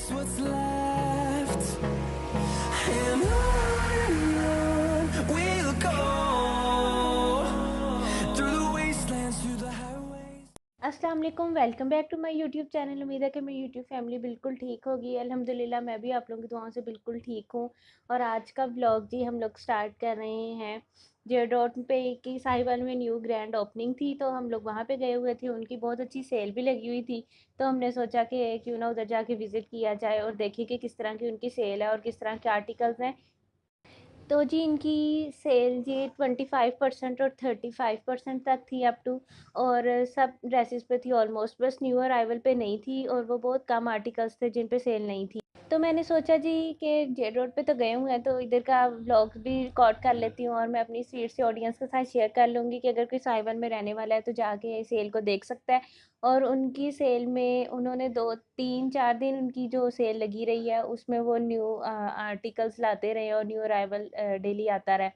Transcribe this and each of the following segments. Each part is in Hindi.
just what's left, and on we'll go through the wastelands, through the highways. अस्सलाम वालेकुम, welcome back to my YouTube channel. उम्मीद है कि मेरी यूट्यूब फैमिली बिल्कुल ठीक होगी। अल्हम्दुलिल्लाह मैं भी आप लोगों की दुआओं से बिल्कुल ठीक हूँ। और आज का व्लॉग जी हम लोग स्टार्ट कर रहे हैं जे डॉट पे की साहिवाल में न्यू ग्रैंड ओपनिंग थी, तो हम लोग वहाँ पे गए हुए थे। उनकी बहुत अच्छी सेल भी लगी हुई थी, तो हमने सोचा कि क्यों ना उधर जाके विज़िट किया जाए और देखिए कि किस तरह की उनकी सेल है और किस तरह के आर्टिकल्स हैं। तो जी इनकी सेल जी 25% और 35% तक थी अप टू, और सब ड्रेसेस पे थी ऑलमोस्ट, बस न्यू अराइवल पे नहीं थी और वो बहुत कम आर्टिकल्स थे जिन पे सेल नहीं थी। तो मैंने सोचा जी कि जेड रोड पे तो गए हुए हैं तो इधर का व्लॉग भी रिकॉर्ड कर लेती हूँ और मैं अपनी स्वीट से ऑडियंस के साथ शेयर कर लूँगी कि अगर कोई साइवन में रहने वाला है तो जाके सेल को देख सकता है। और उनकी सेल में उन्होंने 2 3 4 दिन उनकी जो सेल लगी रही है उसमें वो न्यू आर्टिकल्स लाते रहे और न्यू अराइवल डेली आता रहा।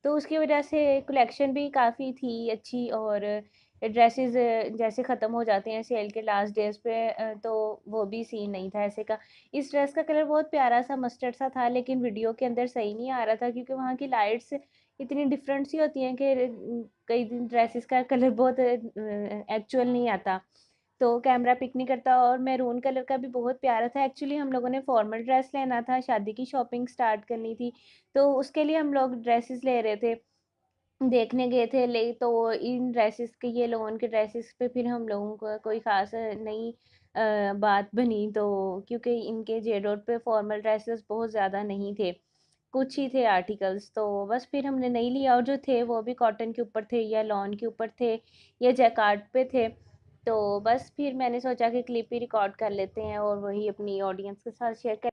तो उसकी वजह से कलेक्शन भी काफ़ी थी अच्छी, और ड्रेसेस जैसे ख़त्म हो जाते हैं सेल के लास्ट डेज पे, तो वो भी सीन नहीं था ऐसे का। इस ड्रेस का कलर बहुत प्यारा सा मस्टर्ड सा था, लेकिन वीडियो के अंदर सही नहीं आ रहा था क्योंकि वहाँ की लाइट्स इतनी डिफरेंट सी होती हैं कि कई दिन ड्रेसेस का कलर बहुत एक्चुअल नहीं आता, तो कैमरा पिक नहीं करता। और मैरून कलर का भी बहुत प्यारा था। एक्चुअली हम लोगों ने फॉर्मल ड्रेस लेना था, शादी की शॉपिंग स्टार्ट करनी थी, तो उसके लिए हम लोग ड्रेसेस ले रहे थे, देखने गए थे। ले तो इन ड्रेसेस के, ये लोगों के ड्रेसेस पे फिर हम लोगों को कोई ख़ास नई बात बनी, तो क्योंकि इनके जे रोड पे फॉर्मल ड्रेसेस बहुत ज़्यादा नहीं थे, कुछ ही थे आर्टिकल्स, तो बस फिर हमने नहीं लिया। और जो थे वो भी कॉटन के ऊपर थे या लॉन के ऊपर थे या जैकार्ड पे थे, तो बस फिर मैंने सोचा कि क्लिप ही रिकॉर्ड कर लेते हैं और वही अपनी ऑडियंस के साथ शेयर कर।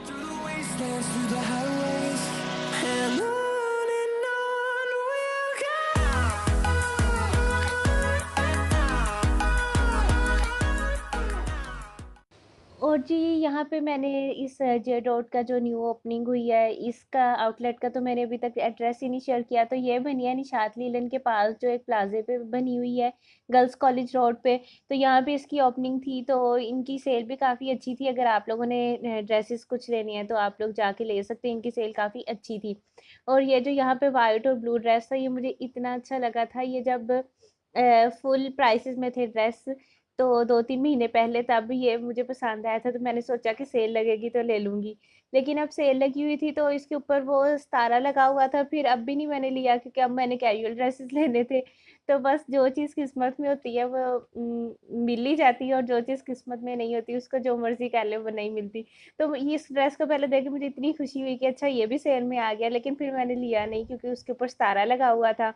Through the wastelands, through the highways, and on we'll और जी यहाँ पे मैंने इस जे डॉट का जो न्यू ओपनिंग हुई है इसका आउटलेट का तो मैंने अभी तक एड्रेस ही नहीं शेयर किया। तो ये बनी है निशात लीलन के पास, जो एक प्लाजे पे बनी हुई है गर्ल्स कॉलेज रोड पे। तो यहाँ पे इसकी ओपनिंग थी, तो इनकी सेल भी काफ़ी अच्छी थी। अगर आप लोगों ने ड्रेसेस कुछ लेनी है तो आप लोग जाके ले सकते हैं, इनकी सेल काफ़ी अच्छी थी। और ये जो यहाँ पे वाइट और ब्लू ड्रेस था ये मुझे इतना अच्छा लगा था, ये जब फुल प्राइसेस में थे ड्रेस, तो 2 3 महीने पहले, तब ये मुझे पसंद आया था, तो मैंने सोचा कि सेल लगेगी तो ले लूँगी। लेकिन अब सेल लगी हुई थी तो इसके ऊपर वो सितारा लगा हुआ था, फिर अब भी नहीं मैंने लिया क्योंकि अब मैंने कैजुअल ड्रेसेस लेने थे। तो बस जो चीज़ किस्मत में होती है वो मिल ही जाती है, और जो चीज़ किस्मत में नहीं होती उसको जो मर्ज़ी कर ले वो नहीं मिलती। तो इस ड्रेस को पहले देख के मुझे इतनी खुशी हुई कि अच्छा ये भी सेल में आ गया, लेकिन फिर मैंने लिया नहीं क्योंकि उसके ऊपर सितारा लगा हुआ था।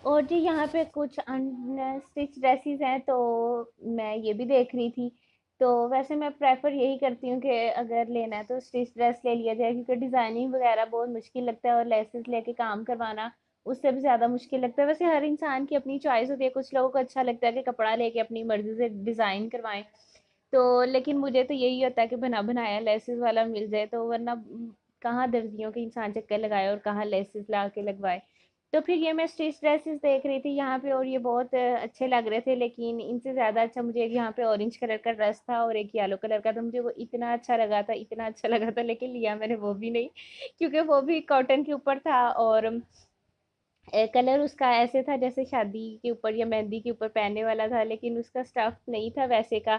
और जी यहाँ पे कुछ अनस्टिच ड्रेसेस हैं, तो मैं ये भी देख रही थी। तो वैसे मैं प्रेफर यही करती हूँ कि अगर लेना है तो स्टिच ड्रेस ले लिया जाए, क्योंकि डिज़ाइनिंग वगैरह बहुत मुश्किल लगता है और लेसेस लेके काम करवाना उससे भी ज़्यादा मुश्किल लगता है। वैसे हर इंसान की अपनी चॉइस होती है, कुछ लोगों को अच्छा लगता है कि कपड़ा लेके अपनी मर्ज़ी से डिज़ाइन करवाएं, तो लेकिन मुझे तो यही होता है कि बना बनाया लेसेस वाला मिल जाए, तो वरना कहाँ दर्जियों के इंसान चक्कर लगाए और कहाँ लेसेस ला के लगवाए। तो फिर ये मैं स्टिच ड्रेसेस देख रही थी यहाँ पे, और ये बहुत अच्छे लग रहे थे, लेकिन इनसे ज़्यादा अच्छा मुझे एक यहाँ पे ऑरेंज कलर का ड्रेस था और एक येलो कलर का, तो मुझे वो इतना अच्छा लगा था, इतना अच्छा लगा था, लेकिन लिया मैंने वो भी नहीं क्योंकि वो भी कॉटन के ऊपर था, और कलर उसका ऐसे था जैसे शादी के ऊपर या मेहंदी के ऊपर पहनने वाला था, लेकिन उसका स्टफ नहीं था वैसे का।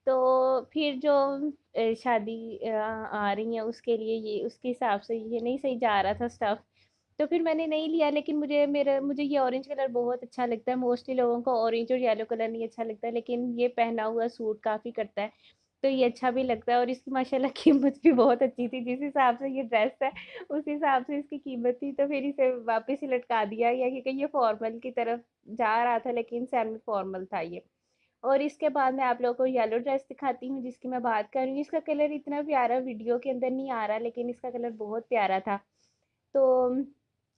तो फिर जो शादी आ रही है उसके लिए ये उसके हिसाब से ये नहीं सही जा रहा था स्टफ, तो फिर मैंने नहीं लिया। लेकिन मुझे ये ऑरेंज कलर बहुत अच्छा लगता है। मोस्टली लोगों को ऑरेंज और येलो कलर नहीं अच्छा लगता, लेकिन ये पहना हुआ सूट काफ़ी करता है, तो ये अच्छा भी लगता है। और इसकी माशाल्लाह कीमत भी बहुत अच्छी थी, जिस हिसाब से ये ड्रेस है उस हिसाब से इसकी कीमत थी, तो फिर इसे वापस ही लटका दिया या क्योंकि ये फॉर्मल की तरफ जा रहा था, लेकिन सेमी फॉर्मल था ये। और इसके बाद मैं आप लोगों को येलो ड्रेस दिखाती हूँ जिसकी मैं बात कर रही हूँ। इसका कलर इतना प्यारा वीडियो के अंदर नहीं आ रहा, लेकिन इसका कलर बहुत प्यारा था। तो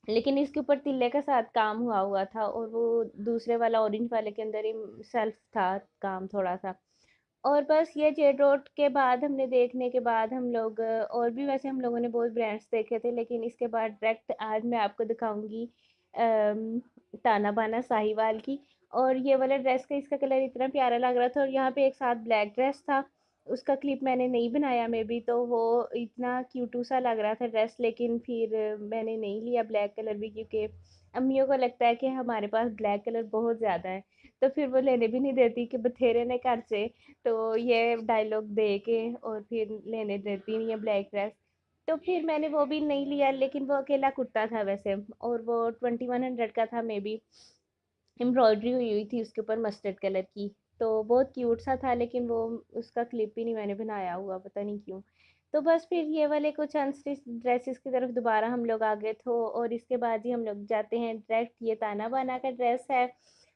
लेकिन इसके ऊपर तिल्ले का साथ काम हुआ हुआ था, और वो दूसरे वाला ऑरेंज वाले के अंदर ही सेल्फ था काम थोड़ा सा। और बस ये जेड रोड के बाद हमने देखने के बाद हम लोग और भी वैसे हम लोगों ने बहुत ब्रांड्स देखे थे, लेकिन इसके बाद डायरेक्ट आज मैं आपको दिखाऊंगी ताना बाना साहिवाल की। और ये वाला ड्रेस का इसका कलर इतना प्यारा लग रहा था, और यहाँ पे एक साथ ब्लैक ड्रेस था, उसका क्लिप मैंने नहीं बनाया मे बी, तो वो इतना क्यूटू सा लग रहा था ड्रेस, लेकिन फिर मैंने नहीं लिया ब्लैक कलर भी, क्योंकि अम्मियों को लगता है कि हमारे पास ब्लैक कलर बहुत ज़्यादा है, तो फिर वो लेने भी नहीं देती कि बथेरे ने घर से, तो ये डायलॉग दे के और फिर लेने देती नहीं है ब्लैक ड्रेस। तो फिर मैंने वो भी नहीं लिया, लेकिन वो अकेला कुर्ता था वैसे, और वो 2100 का था मे बी, एम्ब्रॉयडरी हुई हुई थी उसके ऊपर मस्टर्ड कलर की। तो बहुत क्यूट सा था, लेकिन वो उसका क्लिप ही नहीं मैंने बनाया हुआ, पता नहीं क्यों। तो बस फिर ये वाले कुछ अनस्टिच ड्रेसेस की तरफ दोबारा हम लोग आ गए थे, और इसके बाद ही हम लोग जाते हैं डायरेक्ट, ये ताना बाना का ड्रेस है,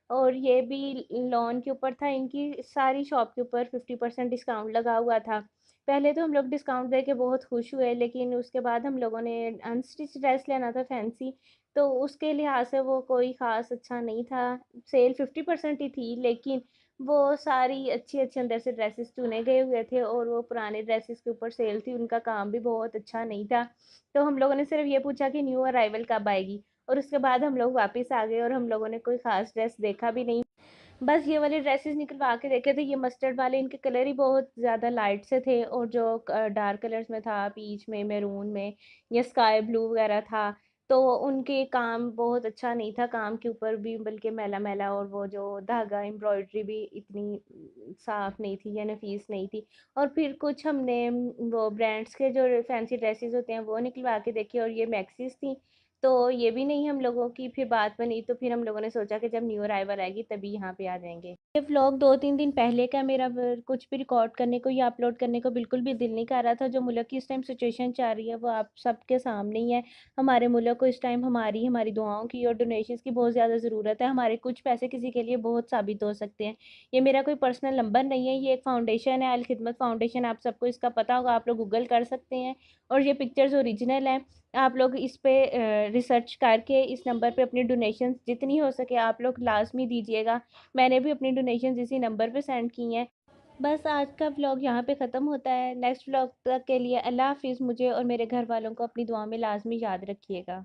और ये भी लॉन के ऊपर था, इनकी सारी शॉप के ऊपर 50% डिस्काउंट लगा हुआ था। पहले तो हम लोग डिस्काउंट दे के बहुत खुश हुए, लेकिन उसके बाद हम लोगों ने अनस्टिच ड्रेस लेना था फैंसी, तो उसके लिहाज से वो कोई ख़ास अच्छा नहीं था। सेल 50% ही थी, लेकिन वो सारी अच्छी अच्छी अंदर से ड्रेसेस चुने गए हुए थे, और वो पुराने ड्रेसेस के ऊपर सेल थी, उनका काम भी बहुत अच्छा नहीं था। तो हम लोगों ने सिर्फ ये पूछा कि न्यू अराइवल कब आएगी, और उसके बाद हम लोग वापस आ गए, और हम लोगों ने कोई ख़ास ड्रेस देखा भी नहीं। बस ये वाले ड्रेसेस निकलवा के देखे थे, ये मस्टर्ड वाले, इनके कलर ही बहुत ज़्यादा लाइट से थे, और जो डार्क कलर्स में था, पीच में, मैरून में, या स्काई ब्लू वगैरह था, तो उनके काम बहुत अच्छा नहीं था, काम के ऊपर भी बल्कि मैला मैला, और वो जो धागा एम्ब्रॉयडरी भी इतनी साफ नहीं थी या नफीस नहीं थी। और फिर कुछ हमने वो ब्रांड्स के जो फैंसी ड्रेसेस होते हैं वो निकलवा के देखे, और ये मैक्सीज थी, तो ये भी नहीं हम लोगों की फिर बात बनी, तो फिर हम लोगों ने सोचा कि जब न्यू अराइवल आएगी तभी यहाँ पे आ जाएंगे। ये व्लॉग 2-3 दिन पहले का मेरा, कुछ भी रिकॉर्ड करने को या अपलोड करने को बिल्कुल भी दिल नहीं कर रहा था। जो मुल्क की इस टाइम सिचुएशन चल रही है वो आप सबके सामने ही है। हमारे मुल्क को इस टाइम हमारी हमारी दुआओं की और डोनेशंस की बहुत ज़्यादा ज़रूरत है। हमारे कुछ पैसे किसी के लिए बहुत साबित हो सकते हैं। ये मेरा कोई पर्सनल नंबर नहीं है, ये एक फाउंडेशन है, अल खिदमत फाउंडेशन, आप सबको इसका पता होगा, आप लोग गूगल कर सकते हैं। और ये पिक्चर्स ओरिजिनल हैं, आप लोग इस पे रिसर्च करके इस नंबर पे अपनी डोनेशंस जितनी हो सके आप लोग लाजमी दीजिएगा। मैंने भी अपनी डोनेशंस इसी नंबर पे सेंड की हैं। बस आज का व्लॉग यहाँ पे ख़त्म होता है। नेक्स्ट व्लॉग तक के लिए अल्लाह हाफिज़। मुझे और मेरे घर वालों को अपनी दुआ में लाजमी याद रखिएगा।